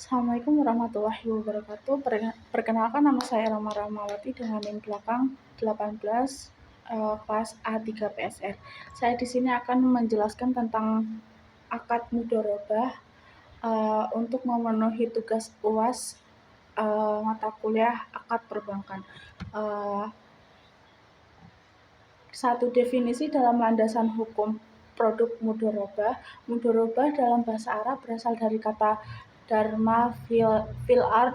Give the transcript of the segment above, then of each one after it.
Assalamualaikum warahmatullahi wabarakatuh. Perkenalkan, nama saya Rama Rahmawati dengan NIM belakang 18 kelas A3 PSR. Saya di sini akan menjelaskan tentang akad mudharabah untuk memenuhi tugas UAS mata kuliah akad perbankan. Satu definisi dalam landasan hukum produk mudharabah. Mudharabah dalam bahasa Arab berasal dari kata dharma fil ard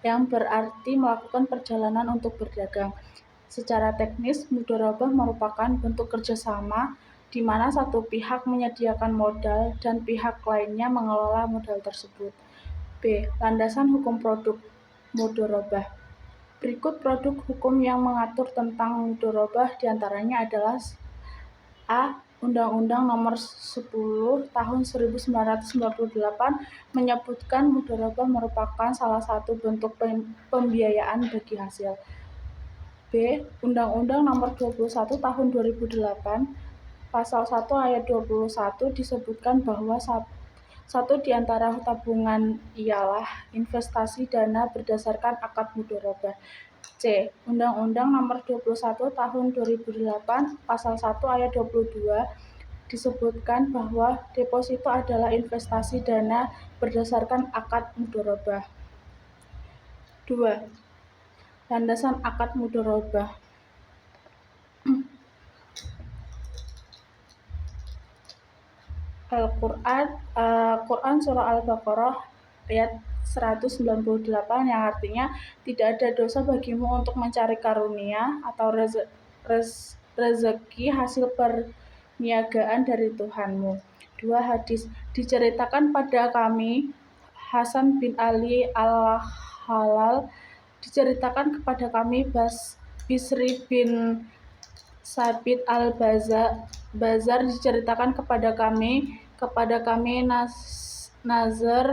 yang berarti melakukan perjalanan untuk berdagang. Secara teknis, mudharabah merupakan bentuk kerjasama di mana satu pihak menyediakan modal dan pihak lainnya mengelola modal tersebut. B. Landasan hukum produk mudharabah. Berikut produk hukum yang mengatur tentang mudharabah diantaranya adalah A. Undang-Undang Nomor 10 Tahun 1998 menyebutkan mudharabah merupakan salah satu bentuk pembiayaan bagi hasil. B. Undang-Undang Nomor 21 Tahun 2008 Pasal 1 Ayat 21 disebutkan bahwa satu di antara tabungan ialah investasi dana berdasarkan akad mudharabah. C. Undang-Undang Nomor 21 Tahun 2008 Pasal 1 Ayat 22 disebutkan bahwa deposito adalah investasi dana berdasarkan akad mudharabah. 2. Landasan akad mudharabah. Quran Surah Al-Baqarah ayat 198 yang artinya tidak ada dosa bagimu untuk mencari karunia atau rezeki hasil perniagaan dari Tuhanmu. 2. Hadis diceritakan pada kami Hasan bin Ali al-Halal, diceritakan kepada kami Bisri bin Sabit al-Bazar, diceritakan kepada kami Nazar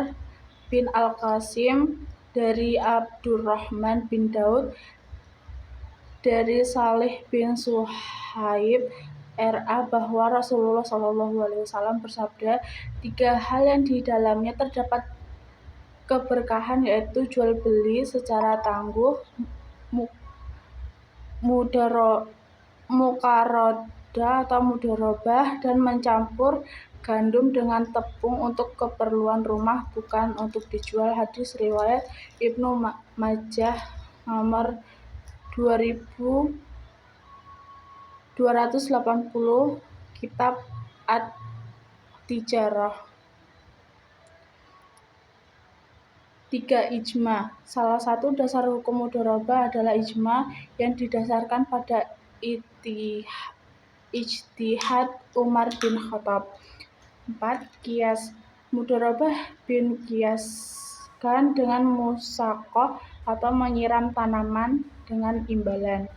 bin Al-Qasim dari Abdurrahman bin Daud dari Salih bin Suhaib RA bahwa Rasulullah SAW bersabda, 3 hal yang di dalamnya terdapat keberkahan yaitu jual beli secara tangguh, mukarodah atau mudharabah, dan mencampur gandum dengan tepung untuk keperluan rumah bukan untuk dijual. Hadis riwayat Ibnu Majah nomor 2280 Kitab At-Tijarah. 3. Ijma. Salah satu dasar hukum mudharabah adalah ijma yang didasarkan pada ijtihad Umar bin Khattab. 4. Qiyas. Mudharabah bin qiyaskan dengan musaqah atau menyiram tanaman dengan imbalan.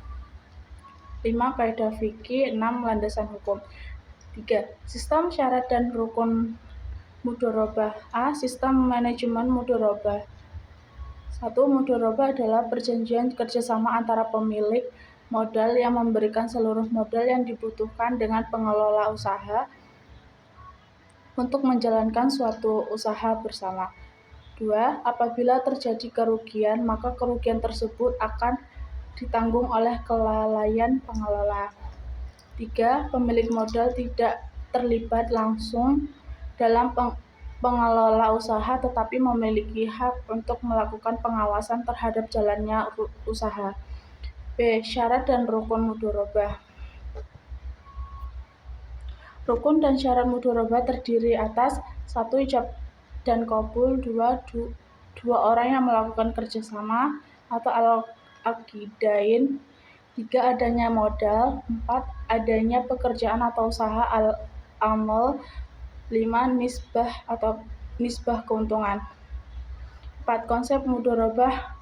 5. Kaidah fikih. 6. Landasan hukum. 3. Sistem, syarat, dan rukun mudharabah. A. Sistem manajemen mudharabah. 1. Mudharabah adalah perjanjian kerjasama antara pemilik modal yang memberikan seluruh modal yang dibutuhkan dengan pengelola usaha untuk menjalankan suatu usaha bersama. 2. Apabila terjadi kerugian, maka kerugian tersebut akan ditanggung oleh kelalaian pengelola. 3. Pemilik modal tidak terlibat langsung dalam pengelola usaha tetapi memiliki hak untuk melakukan pengawasan terhadap jalannya usaha. B. Syarat dan rukun mudharabah. Rukun dan syarat mudharabah terdiri atas 1. Ijab dan qabul. 2. Dua orang yang melakukan kerjasama atau al-aqidain. 3. Adanya modal. 4. Adanya pekerjaan atau usaha al-amal. 5. Nisbah keuntungan. 4. Konsep mudharabah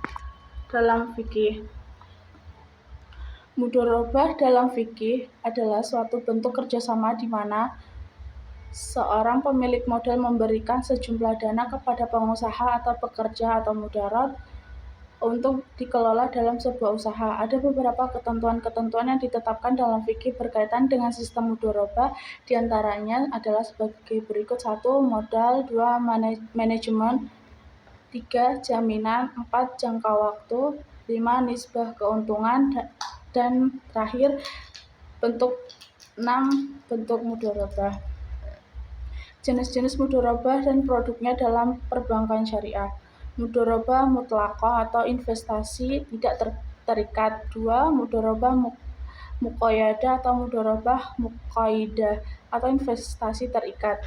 dalam fikih. Mudharabah dalam fikih adalah suatu bentuk kerjasama di mana seorang pemilik modal memberikan sejumlah dana kepada pengusaha atau pekerja atau mudarat untuk dikelola dalam sebuah usaha. Ada beberapa ketentuan-ketentuan yang ditetapkan dalam fikih berkaitan dengan sistem mudharabah, diantaranya adalah sebagai berikut. 1. Modal. 2. Manajemen. 3. Jaminan. 4. Jangka waktu. 5. Nisbah keuntungan. Dan terakhir, 6. Bentuk mudharabah. Jenis-jenis mudharabah dan produknya dalam perbankan syariah. Mudharabah mutlaqah atau investasi tidak terikat. 2. Mudharabah muqayyadah atau mudharabah muqayyidah atau investasi terikat.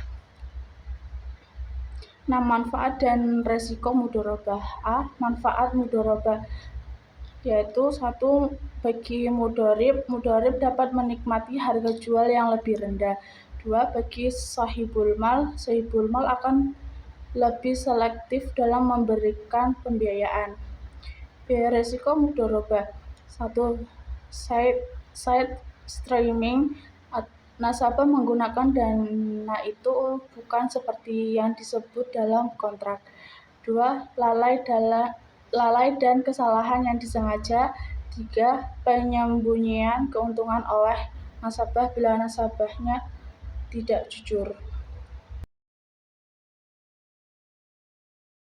6. Manfaat dan resiko mudharabah. A. Manfaat mudharabah yaitu 1. Bagi mudharib dapat menikmati harga jual yang lebih rendah. 2. Bagi sahibul mal akan lebih selektif dalam memberikan pembiayaan. B. Resiko mudharabah. 1. Side streaming. Nasabah menggunakan dana itu bukan seperti yang disebut dalam kontrak. 2. Lalai dan kesalahan yang disengaja. 3. Penyembunyian keuntungan oleh nasabah bila nasabahnya tidak jujur.